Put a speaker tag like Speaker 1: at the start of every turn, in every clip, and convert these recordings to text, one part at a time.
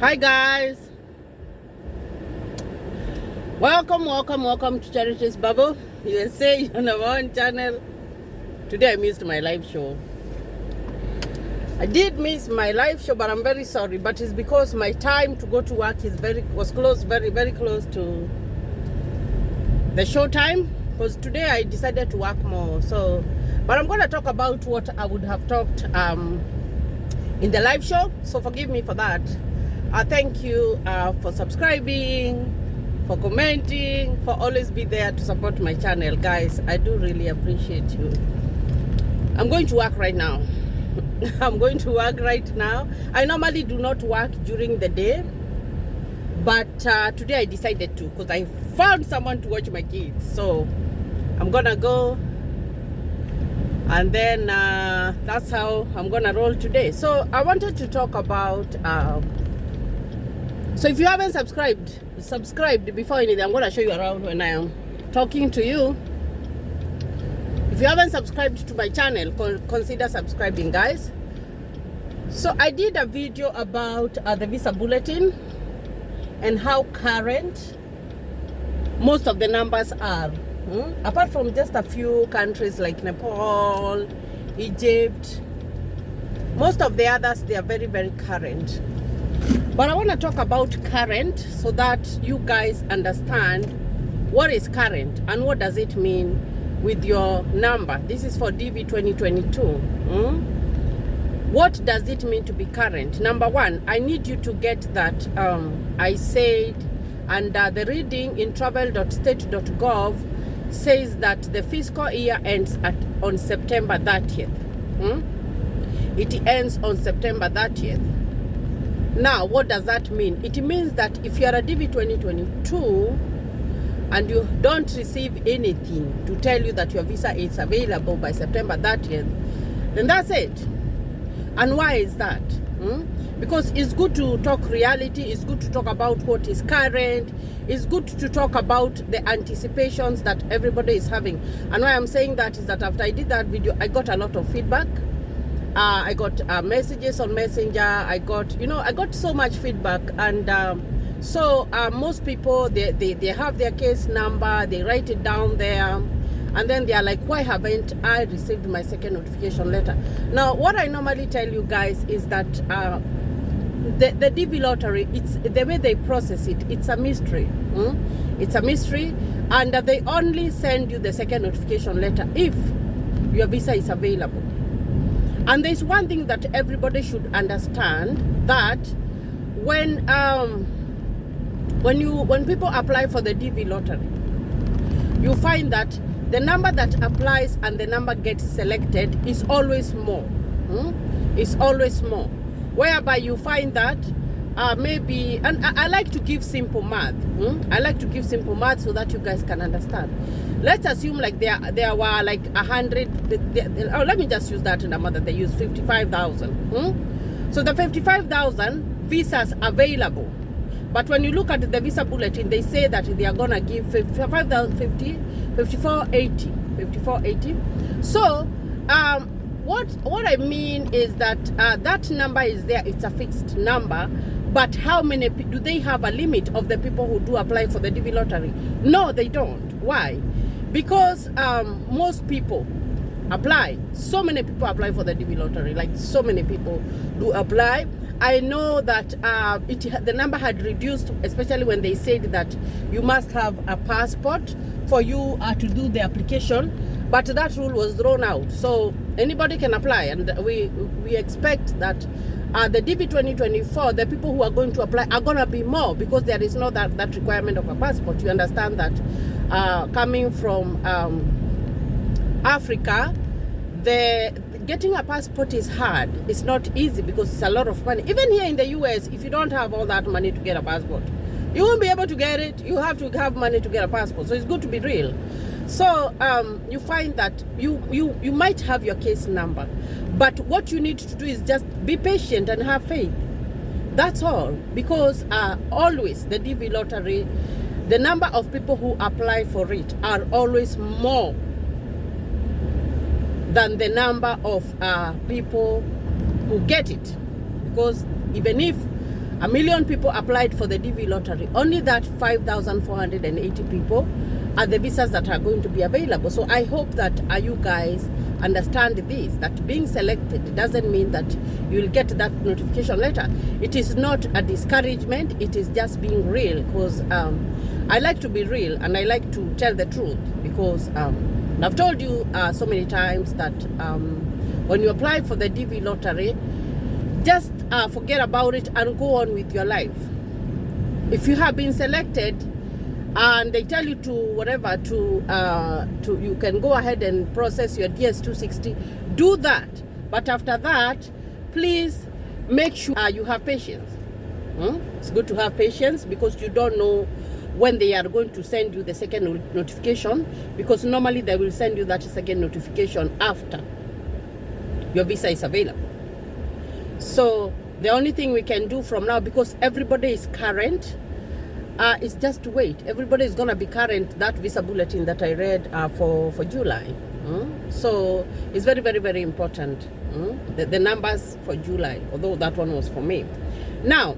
Speaker 1: Hi guys, welcome to Charity's Bubble USA on our own channel. Today I missed my live show. I did miss my live show, but I'm very sorry. But it's because my time to go to work was close, very close to the show time. Because today I decided to work more. But I'm gonna talk about what I would have talked in the live show. So forgive me for that. Thank you for subscribing, for commenting, for always be there to support my channel. Guys, I do really appreciate you. I'm going to work right now. I'm going to work right now. I normally do not work during the day, but today I decided to because I found someone to watch my kids. So I'm gonna go, and then that's how I'm gonna roll today. So I wanted to talk about so if you haven't subscribed before anything, I'm gonna show you around when I am talking to you. If you haven't subscribed to my channel, consider subscribing, guys. So I did a video about the visa bulletin and how current most of the numbers are. Apart from just a few countries like Nepal, Egypt, most of the others, they are very current. But I want to talk about current so that you guys understand what is current and what does it mean with your number. This is for DV 2022. What does it mean to be current? Number one, I need you to get that I said, and the reading in travel.state.gov says that the fiscal year ends on September 30th. It ends on September 30th. Now, what does that mean? It means that if you are a DV 2022 and you don't receive anything to tell you that your visa is available by September 30th, then that's it. And why is that? Because it's good to talk reality, it's good to talk about what is current, it's good to talk about the anticipations that everybody is having. And why I'm saying that is that after I did that video, I got a lot of feedback. I got messages on Messenger. I got so much feedback, and so most people they have their case number, they write it down there, and then they are like, why haven't I received my second notification letter? Now, what I normally tell you guys is that the DV lottery, it's the way they process it, it's a mystery. It's a mystery, and they only send you the second notification letter if your visa is available. And there's one thing that everybody should understand, that when people apply for the DV lottery, you find that the number that applies and the number gets selected is always more. It's always more. Whereby you find that maybe, and I like to give simple math. I like to give simple math so that you guys can understand. Let's assume like there were like 100. Let me just use that number that they use, 55,000. So the 55,000 visas available. But when you look at the visa bulletin, they say that they are gonna give 5480. So what I mean is that that number is there. It's a fixed number. But how many do they have a limit of the people who do apply for the DV lottery? No, they don't. Why? Because most people apply. So many people apply for the DV lottery. Like, so many people do apply. I know that the number had reduced, especially when they said that you must have a passport for you to do the application. But that rule was thrown out. So anybody can apply, and we expect that the DV 2024, the people who are going to apply are going to be more, because there is no that requirement of a passport. You understand that coming from Africa, getting a passport is hard. It's not easy because it's a lot of money. Even here in the US, if you don't have all that money to get a passport, you won't be able to get it. You have to have money to get a passport. So it's good to be real. So you find that you might have your case number, but what you need to do is just be patient and have faith. That's all. Because always the DV lottery, the number of people who apply for it are always more than the number of people who get it. Because even if 1 million people applied for the DV lottery. Only that 5,480 people are the visas that are going to be available. So I hope that you guys understand this, that being selected doesn't mean that you will get that notification letter. It is not a discouragement, it is just being real, because I like to be real and I like to tell the truth, because I've told you so many times that when you apply for the DV lottery, just forget about it and go on with your life. If you have been selected and they tell you to whatever, to you can go ahead and process your DS-260, do that. But after that, please make sure you have patience. It's good to have patience, because you don't know when they are going to send you the second notification, because normally they will send you that second notification after your visa is available. So the only thing we can do from now, because everybody is current, is just to wait. Everybody is going to be current, that visa bulletin that I read for July. So it's very, very, very important, the numbers for July, although that one was for me. Now,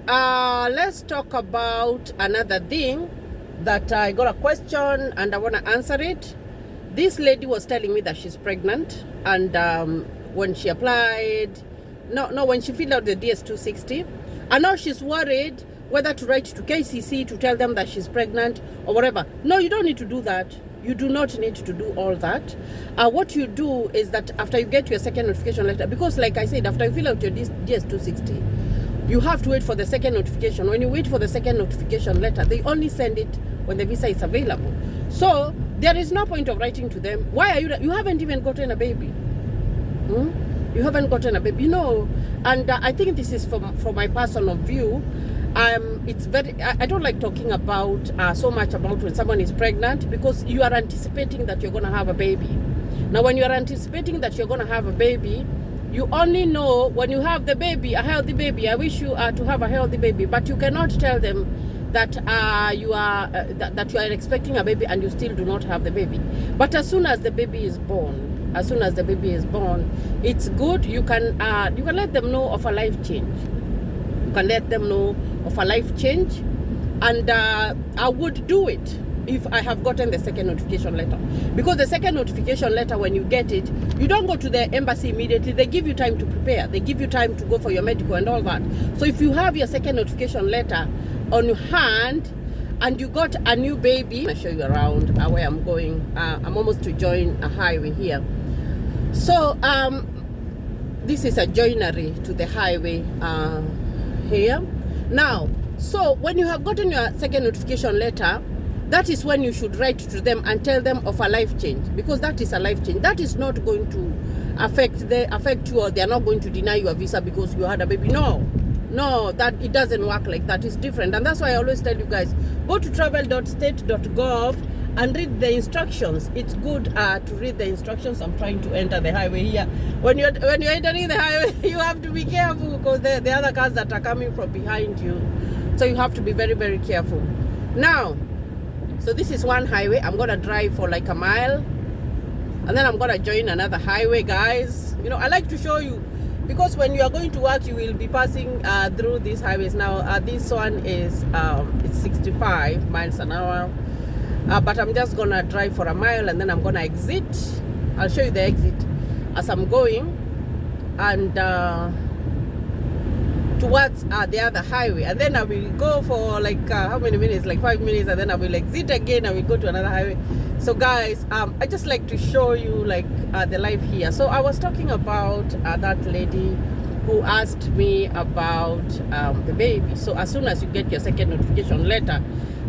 Speaker 1: let's talk about another thing that I got a question and I want to answer it. This lady was telling me that she's pregnant, and when she applied, when she filled out the DS-260, and now she's worried whether to write to KCC to tell them that she's pregnant or whatever. No, you don't need to do that. You do not need to do all that. What you do is that after you get your second notification letter, because like I said, after you fill out your DS-260, you have to wait for the second notification. When you wait for the second notification letter, they only send it when the visa is available. So there is no point of writing to them. Why are you haven't even gotten a baby. You haven't gotten a baby, and I think this is from my personal view. It's very, I don't like talking about so much about when someone is pregnant, because you are anticipating that you're going to have a baby. Now, when you are anticipating that you're going to have a baby, you only know when you have the baby, a healthy baby. I wish you to have a healthy baby, but you cannot tell them that you are expecting a baby and you still do not have the baby. But as soon as the baby is born, it's good. You can let them know of a life change. You can let them know of a life change, and I would do it if I have gotten the second notification letter, because the second notification letter, when you get it, you don't go to the embassy immediately. They give you time to prepare. They give you time to go for your medical and all that. So if you have your second notification letter on hand and you got a new baby, I'll show you around where I'm going. I'm almost to join a highway here. So this is a joinery to the highway here. Now, so when you have gotten your second notification letter, that is when you should write to them and tell them of a life change, because that is a life change. That is not going to affect you, or they are not going to deny you a visa because you had a baby. No, that it doesn't work like that. It's different, and that's why I always tell you guys, go to travel.state.gov and read the instructions. It's good to read the instructions. I'm trying to enter the highway here. When you're entering the highway, you have to be careful, because the other cars that are coming from behind you, so you have to be very, very careful. Now, so this is one highway. I'm gonna drive for like a mile, and then I'm gonna join another highway, guys. I like to show you, because when you are going to work, you will be passing through these highways. Now this one is it's 65 miles an hour, but I'm just gonna drive for a mile, and then I'm gonna exit. I'll show you the exit as I'm going, and towards the other highway, and then I will go for like how many minutes, like 5 minutes, and then I will exit again. I will go to another highway. So guys, I just like to show you like the life here. So I was talking about that lady who asked me about the baby. So as soon as you get your second notification letter,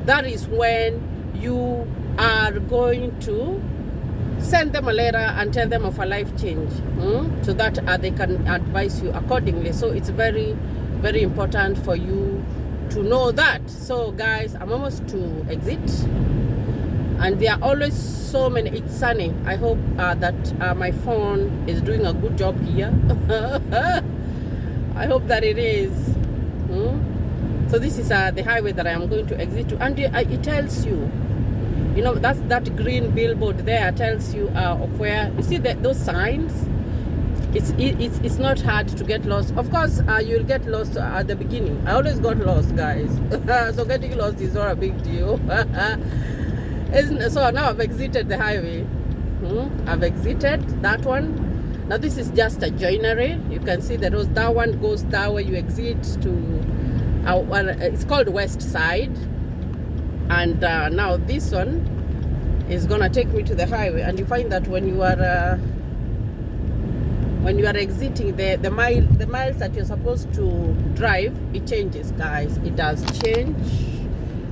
Speaker 1: that is when you are going to send them a letter and tell them of a life change, so that they can advise you accordingly. So it's very, very important for you to know that. So guys, I'm almost to exit, and there are always so many. It's sunny. I hope that my phone is doing a good job here. I hope that it is. So this is the highway that I am going to exit to, and it tells you, that green billboard there tells you of where you see those signs. it's not hard to get lost. Of course, you'll get lost at the beginning. I always got lost, guys. So getting lost is not a big deal. So now I've exited the highway. I've exited that one. Now this is just a joinery. You can see the road. That one goes that way. You exit to it's called West Side, and now this one is gonna take me to the highway. And you find that when you are exiting, the miles that you're supposed to drive, it changes, guys. It does change.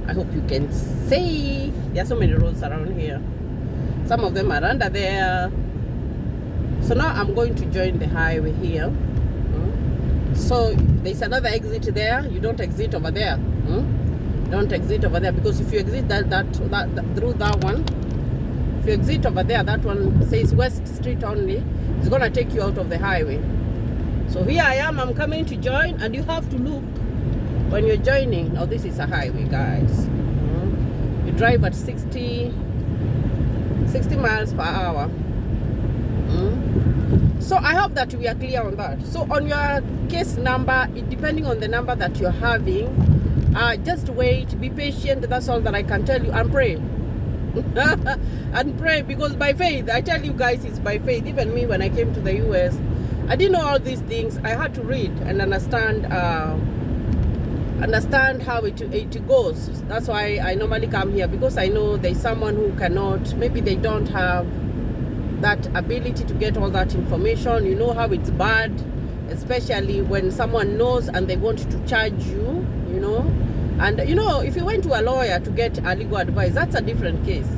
Speaker 1: I hope you can see. There are so many roads around here. Some of them are under there. So now I'm going to join the highway here. So there's another exit there. You don't exit over there. Don't exit over there, because if you exit that through that one, if you exit over there, that one says West Street only. It's gonna take you out of the highway. So here I am. I'm coming to join, and you have to look when you're joining. Now this is a highway, guys. You drive at 60 miles per hour. So I hope that we are clear on that. So on your case number, depending on the number that you're having, just wait, be patient. That's all that I can tell you, and pray. And pray, because by faith, I tell you guys, it's by faith. Even me, when I came to the US, I didn't know all these things. I had to read and understand how it goes. That's why I normally come here, because I know there's someone who cannot, maybe they don't have that ability to get all that information. You know how it's bad, especially when someone knows and they want to charge you, you know. And you know, if you went to a lawyer to get a legal advice, that's a different case.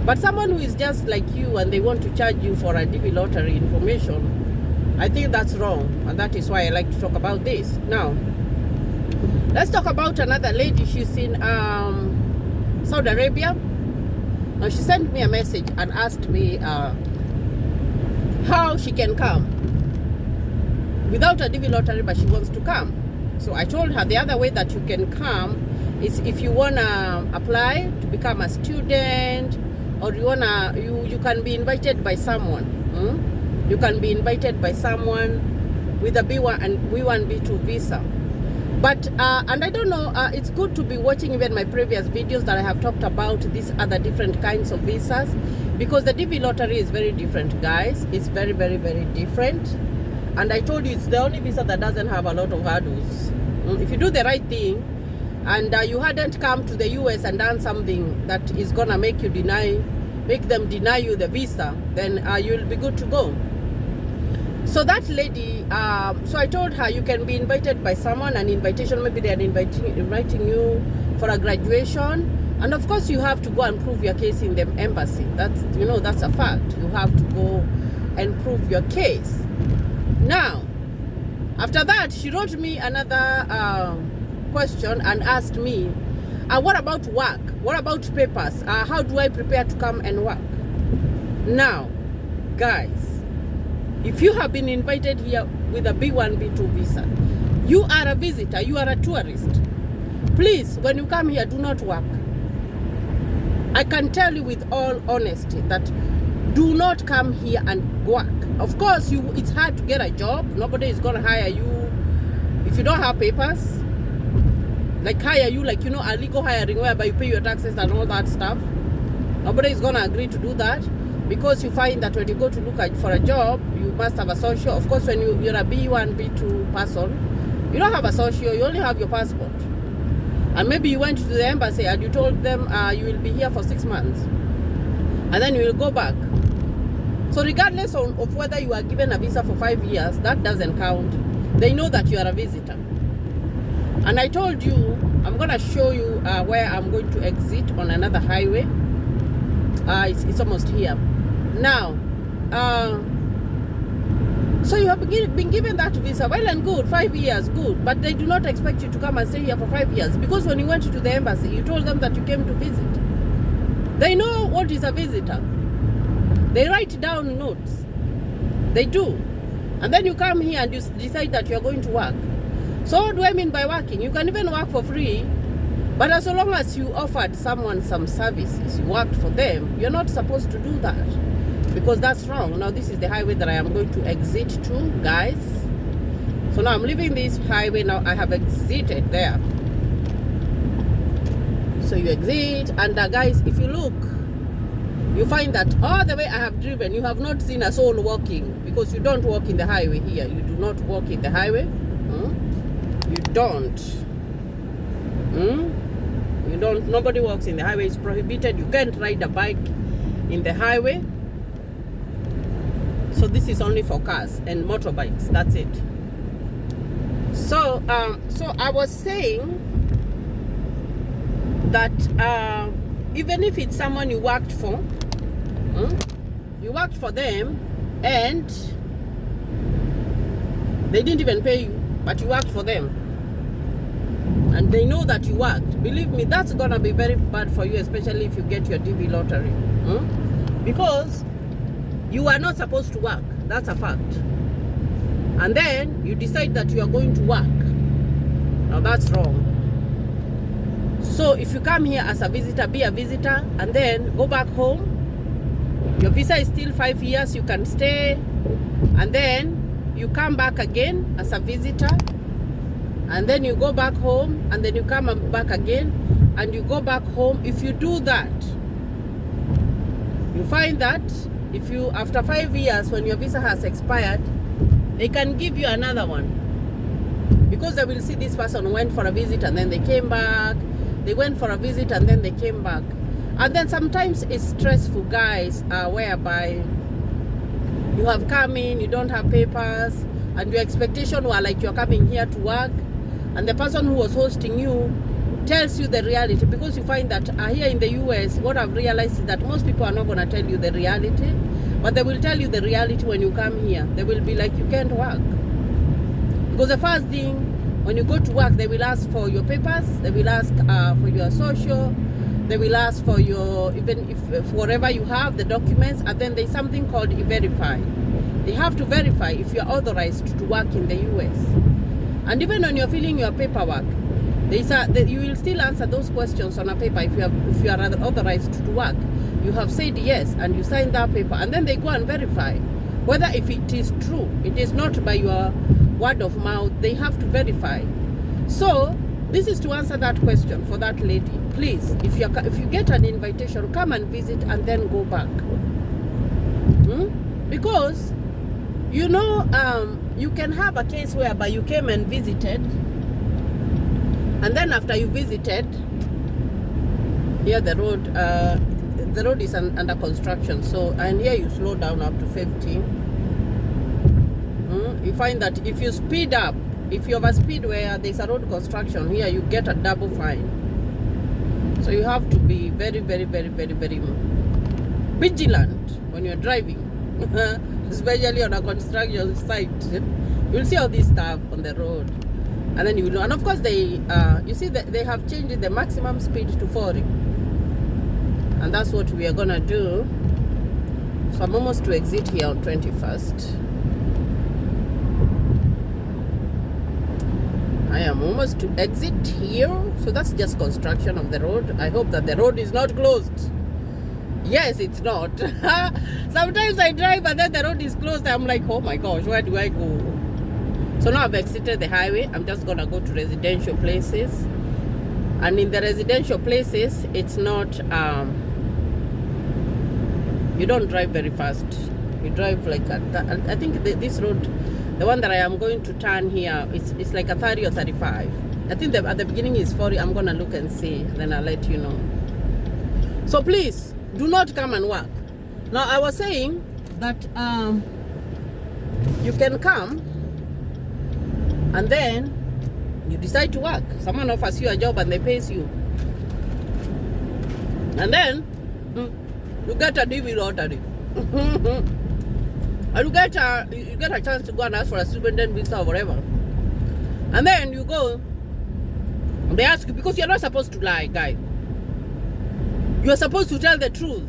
Speaker 1: But someone who is just like you and they want to charge you for a DV lottery information, I think that's wrong, and that is why I like to talk about this. Now let's talk about another lady. She's in Saudi Arabia. Now she sent me a message and asked me how she can come without a DV lottery, but she wants to come. So I told her the other way that you can come is if you wanna apply to become a student, or you can be invited by someone. You can be invited by someone with a B1 and B1 B2 visa. But and I don't know, it's good to be watching even my previous videos that I have talked about these other different kinds of visas, because the DV lottery is very different, guys. It's very, very, very different. And I told you, it's the only visa that doesn't have a lot of hurdles. If you do the right thing, and you hadn't come to the US and done something that is gonna make them deny you the visa, then you'll be good to go. So that lady, so I told her you can be invited by someone, an invitation, maybe they are inviting you for a graduation, and of course you have to go and prove your case in the embassy. That's, you know, that's a fact. You have to go and prove your case. Now, after that, she wrote me another question and asked me, what about work? What about papers? How do I prepare to come and work? Now, guys, if you have been invited here with a B1, B2 visa, you are a visitor, you are a tourist. Please, when you come here, do not work. I can tell you with all honesty that do not come here and work. Of course, it's hard to get a job. Nobody is going to hire you if you don't have papers. Like hire you, like, you know, a legal hiring whereby you pay your taxes and all that stuff. Nobody is going to agree to do that, because you find that when you go to look for a job, you must have a social. Of course, when you're a B1, B2 person, you don't have a social, you only have your passport. And maybe you went to the embassy and you told them you will be here for 6 months, and then you will go back. So regardless of whether you are given a visa for 5 years, that doesn't count. They know that you are a visitor. And I told you, I'm going to show you where I'm going to exit on another highway. It's almost here. Now, so you have been given that visa, well and good, 5 years, good. But they do not expect you to come and stay here for 5 years. Because when you went to the embassy, you told them that you came to visit. They know what is a visitor. They write down notes. They do. And then you come here and you decide that you're going to work. So what do I mean by working? You can even work for free, but as long as you offered someone some services, you worked for them, you're not supposed to do that. because that's wrong. Now this is the highway that I am going to exit to, guys. So now I'm leaving this highway. Now I have exited there. So you exit, and guys, if you look, you find that all the way I have driven, you have not seen a soul walking, because you don't walk in the highway here. You do not walk in the highway. You don't. You don't. Nobody walks in the highway. It's prohibited. You can't ride a bike in the highway. So this is only for cars and motorbikes. That's it. So so I was saying that even if it's someone you worked for, you worked for them and they didn't even pay you, but you worked for them and they know that you worked, believe me, that's gonna be very bad for you, especially if you get your DV lottery, because you are not supposed to work. That's a fact. And then you decide that you are going to work. Now that's wrong. So if you come here as a visitor, be a visitor, and then go back home. Your visa is still 5 years, you can stay, and then you come back again as a visitor, and then you go back home, and then you come back again, and you go back home. If you do that, you find that if you, after 5 years, when your visa has expired, they can give you another one, because they will see this person went for a visit and then they came back. They went for a visit and then they came back. And then sometimes it's stressful, guys, whereby you have come in, you don't have papers, and your expectation were like you're coming here to work, and the person who was hosting you tells you the reality. Because you find that here in the US, what I've realized is that most people are not going to tell you the reality, but they will tell you the reality when you come here. They will be like, you can't work. Because the first thing, when you go to work, they will ask for your papers, they will ask for your social, they will ask for your, even if whatever you have, the documents, and then there's something called e-verify. They have to verify if you're authorized to work in the US. And even when you're filling your paperwork, you will still answer those questions on a paper if you are authorized to work. You have said yes, and you signed that paper, and then they go and verify whether if it is true. It is not by your word of mouth. They have to verify. So this is to answer that question for that lady. Please, if you get an invitation, come and visit and then go back. Because you know, you can have a case whereby you came and visited, and then after you visited, here the road is under construction. So, and here you slow down up to 50. You find that if you speed up, if you overspeed where there's a road construction, here you get a double fine. So you have to be very, very, very, very, very vigilant when you're driving, especially on a construction site. You'll see all this stuff on the road, and then you will know. And of course, they you see that they have changed the maximum speed to 40, and that's what we are gonna do. So I'm almost to exit here on 21st. I am almost to exit here. So that's just construction of the road. I hope that the road is not closed. Yes, it's not. Sometimes I drive and then the road is closed. I'm like, oh my gosh, where do I go? So now I've exited the highway. I'm just gonna go to residential places. And in the residential places, it's not, you don't drive very fast. You drive like, I think this road, the one that I am going to turn here, it's like a 30 or 35. I think at the beginning is 40. I'm gonna look and see, then I'll let you know. So please, do not come and work. Now I was saying that you can come and then you decide to work. Someone offers you a job and they pays you, and then you get a DV lottery. And you get a chance to go and ask for a student visa or whatever. And then you go, they ask you, because you're not supposed to lie, guy. You're supposed to tell the truth.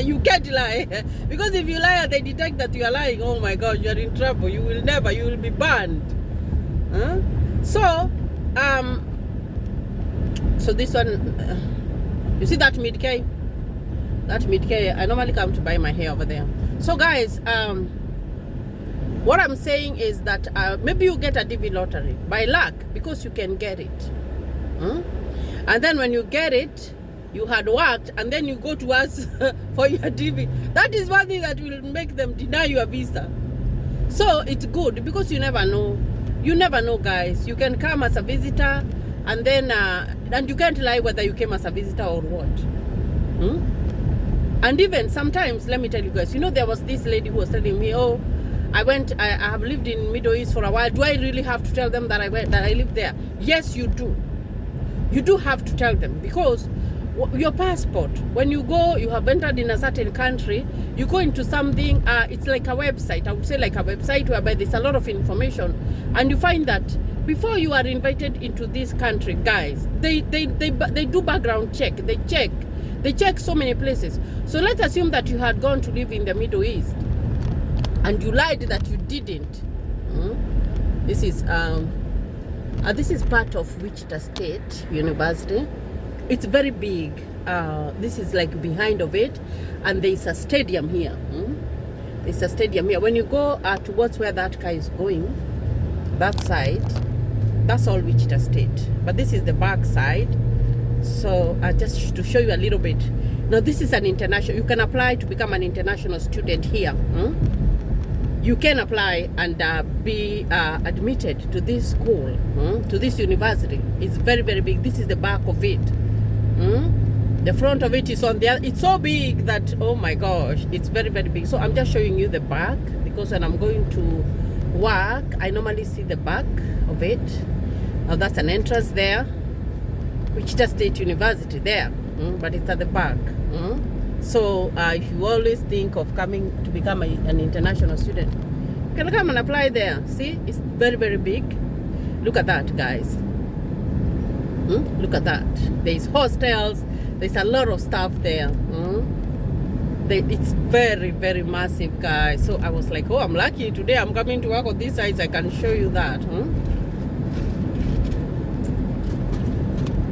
Speaker 1: You can't lie. Because if you lie and they detect that you are lying, oh my God, you're in trouble. You will be banned. So this one, you see that mid-K? That mid-K, I normally come to buy my hair over there. So guys, what I'm saying is that maybe you get a DV lottery by luck, because you can get it. And then when you get it, you had worked, and then you go to us for your DV. That is one thing that will make them deny your visa. So it's good, because you never know. You never know, guys. You can come as a visitor, and then and you can't lie whether you came as a visitor or what. And even sometimes, let me tell you guys, you know, there was this lady who was telling me, oh, I have lived in Middle East for a while. Do I really have to tell them that I live there? Yes, you do. You do have to tell them, because your passport, when you go, you have entered in a certain country, you go into something, it's like a website. I would say like a website whereby there's a lot of information, and you find that before you are invited into this country, guys, they do background check. They check so many places. So let's assume that you had gone to live in the Middle East and you lied that you didn't. This is part of Wichita State University. It's very big. This is like behind of it, and there's a stadium here. There's a stadium here. When you go towards where that car is going, that side, that's all Wichita State. But this is the back side. So just to show you a little bit. Now this is an international. You can apply to become an international student here. You can apply and be admitted to this school, to this university. It's very, very big. This is the back of it. The front of it is on the other. It's so big that, oh my gosh, it's very, very big. So I'm just showing you the back, because when I'm going to work, I normally see the back of it. Now that's an entrance there, Wichita State University there, but it's at the back. So if you always think of coming to become an international student, you can come and apply there. See, it's very, very big. Look at that, guys. Look at that. There's hostels. There's a lot of stuff there. It's very, very massive, guys. So I was like, oh, I'm lucky today. I'm coming to work on this side. I can show you that.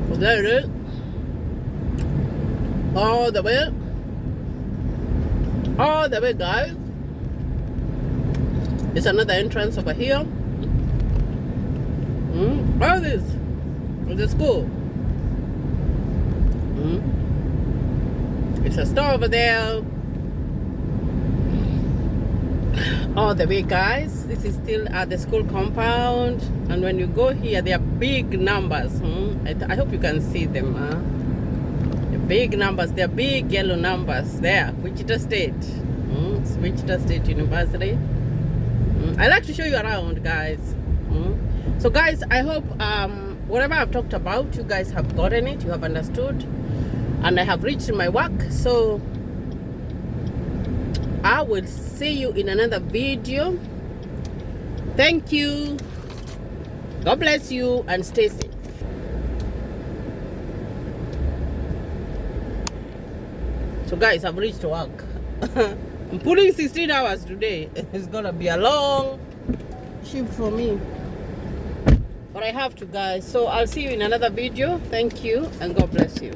Speaker 1: So there it is. All the way, guys. There's another entrance over here. All this is the school. It's a store over there. All the way, guys. This is still at the school compound, and when you go here, there are big numbers. I hope you can see them. The big numbers. They're big yellow numbers there. Wichita State. It's Wichita State University. I like to show you around, guys. So guys, I hope whatever I've talked about, you guys have gotten it, you have understood, and I have reached my work. So I will see you in another video. Thank you. God bless you, and stay safe. So guys, I've reached work. I'm pulling 16 hours today. It's gonna be a long shift for me, but I have to, guys. So I'll see you in another video. Thank you, and God bless you.